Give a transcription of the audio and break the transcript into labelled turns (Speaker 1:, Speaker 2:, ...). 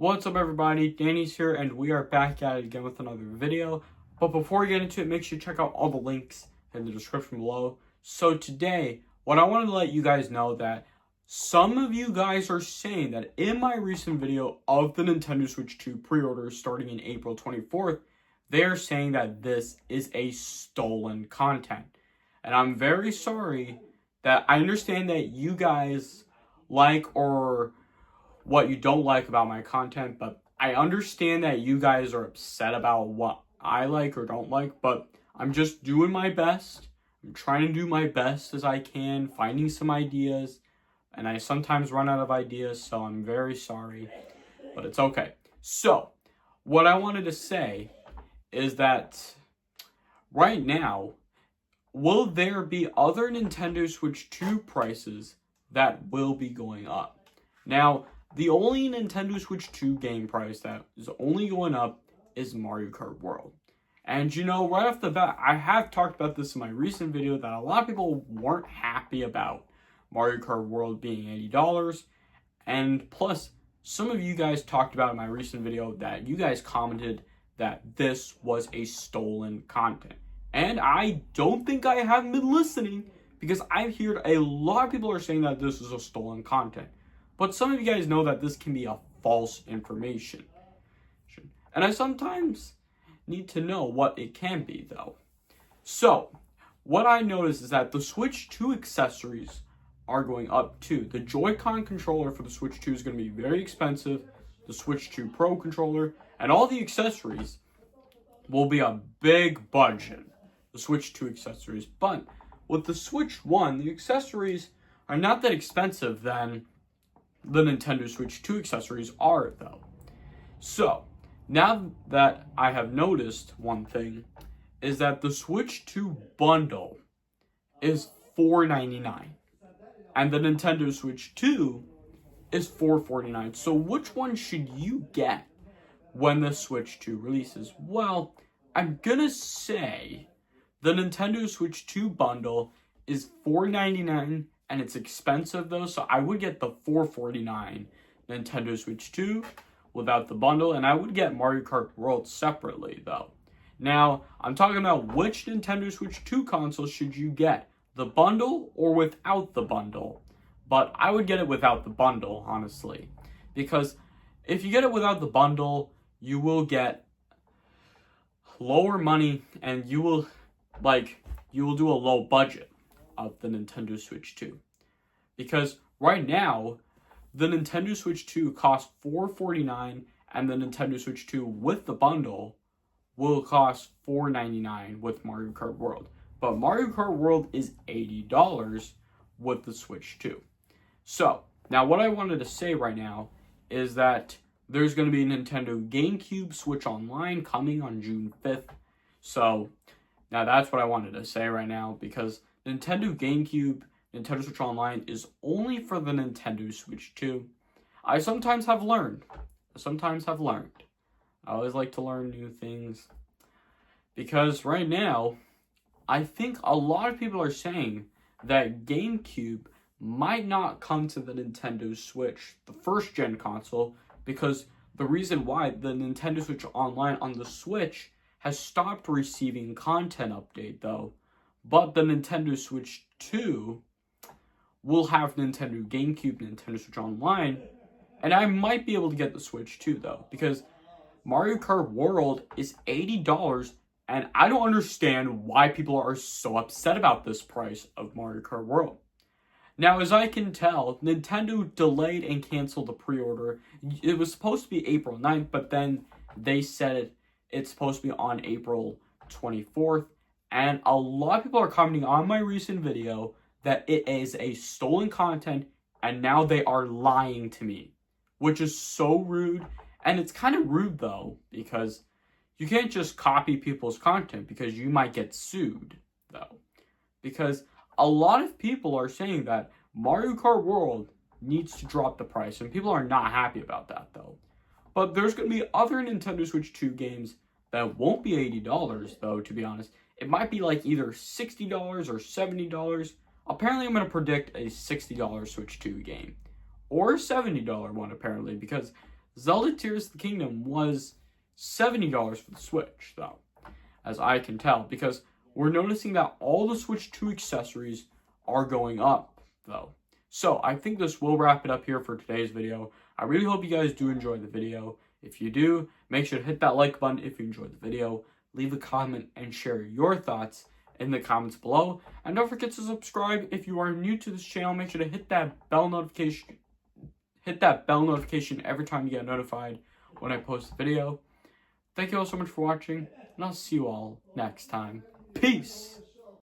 Speaker 1: What's up everybody, Danny's here and we are back at it again with another video. But before we get into it, make sure you check out all the links in the description below. So today, what I wanted to let you guys know that some of you guys are saying that in my recent video of the Nintendo Switch 2 pre-order starting in April 24th, they're saying that this is a stolen content. And I'm very sorry that I understand that you guys like or what you don't like about my content, but I understand that you guys are upset about what I like or don't like, but I'm just doing my best. I'm trying to do my best as I can, finding some ideas, and I sometimes run out of ideas, so I'm very sorry, but it's okay. So, what I wanted to say is that right now, will there be other Nintendo Switch 2 prices that will be going up? Now, the only Nintendo Switch 2 game price that is only going up is Mario Kart World. And you know, right off the bat, I have talked about this in my recent video that a lot of people weren't happy about Mario Kart World being $80. And plus, some of you guys talked about in my recent video that you guys commented that this was a stolen content. And I don't think I haven't been listening because I've heard a lot of people are saying that this is a stolen content. But some of you guys know that this can be a false information. And I sometimes need to know what it can be, though. So, what I noticed is that the Switch 2 accessories are going up too. The Joy-Con controller for the Switch 2 is going to be very expensive. The Switch 2 Pro controller and all the accessories will be a big budget. The Switch 2 accessories. But with the Switch 1, the accessories are not that expensive than the Nintendo Switch 2 accessories are, though. So, now that I have noticed one thing, is that the Switch 2 bundle is $4.99. And the Nintendo Switch 2 is $4.49. So which one should you get when the Switch 2 releases? Well, I'm gonna say the Nintendo Switch 2 bundle is $4.99. And it's expensive though, so I would get the $4.49 Nintendo Switch 2 without the bundle, and I would get Mario Kart World separately though. Now, I'm talking about which Nintendo Switch 2 console should you get, the bundle or without the bundle. But I would get it without the bundle, honestly. Because if you get it without the bundle, you will get lower money and you will do a low budget of the Nintendo Switch 2. Because right now, the Nintendo Switch 2 costs $4.49 and the Nintendo Switch 2 with the bundle will cost $4.99 with Mario Kart World. But Mario Kart World is $80 with the Switch 2. So, now what I wanted to say right now is that there's going to be a Nintendo GameCube Switch Online coming on June 5th. So, now that's what I wanted to say right now because Nintendo GameCube, Nintendo Switch Online is only for the Nintendo Switch 2. I sometimes have learned. I always like to learn new things. Because right now, I think a lot of people are saying that GameCube might not come to the Nintendo Switch, the first gen console, because the reason why the Nintendo Switch Online on the Switch has stopped receiving content update though. But the Nintendo Switch 2 will have Nintendo GameCube, Nintendo Switch Online, and I might be able to get the Switch 2 though, because Mario Kart World is $80, and I don't understand why people are so upset about this price of Mario Kart World. Now, as I can tell, Nintendo delayed and canceled the pre-order. It was supposed to be April 9th, but then they said it's supposed to be on April 24th. And a lot of people are commenting on my recent video that it is a stolen content and now they are lying to me, which is so rude. And it's kind of rude though, because you can't just copy people's content because you might get sued though. Because a lot of people are saying that Mario Kart World needs to drop the price and people are not happy about that though. But there's going to be other Nintendo Switch 2 games that won't be $80 though, to be honest. It might be like either $60 or $70. Apparently, I'm going to predict a $60 Switch 2 game. Or a $70 one, apparently, because Zelda Tears of the Kingdom was $70 for the Switch, though, as I can tell, because we're noticing that all the Switch 2 accessories are going up, though. So, I think this will wrap it up here for today's video. I really hope you guys do enjoy the video. If you do, make sure to hit that like button if you enjoyed the video. Leave a comment and share your thoughts in the comments below. And don't forget to subscribe if you are new to this channel. Make sure to hit that bell notification. Hit that bell notification every time you get notified when I post a video. Thank you all so much for watching, and I'll see you all next time. Peace!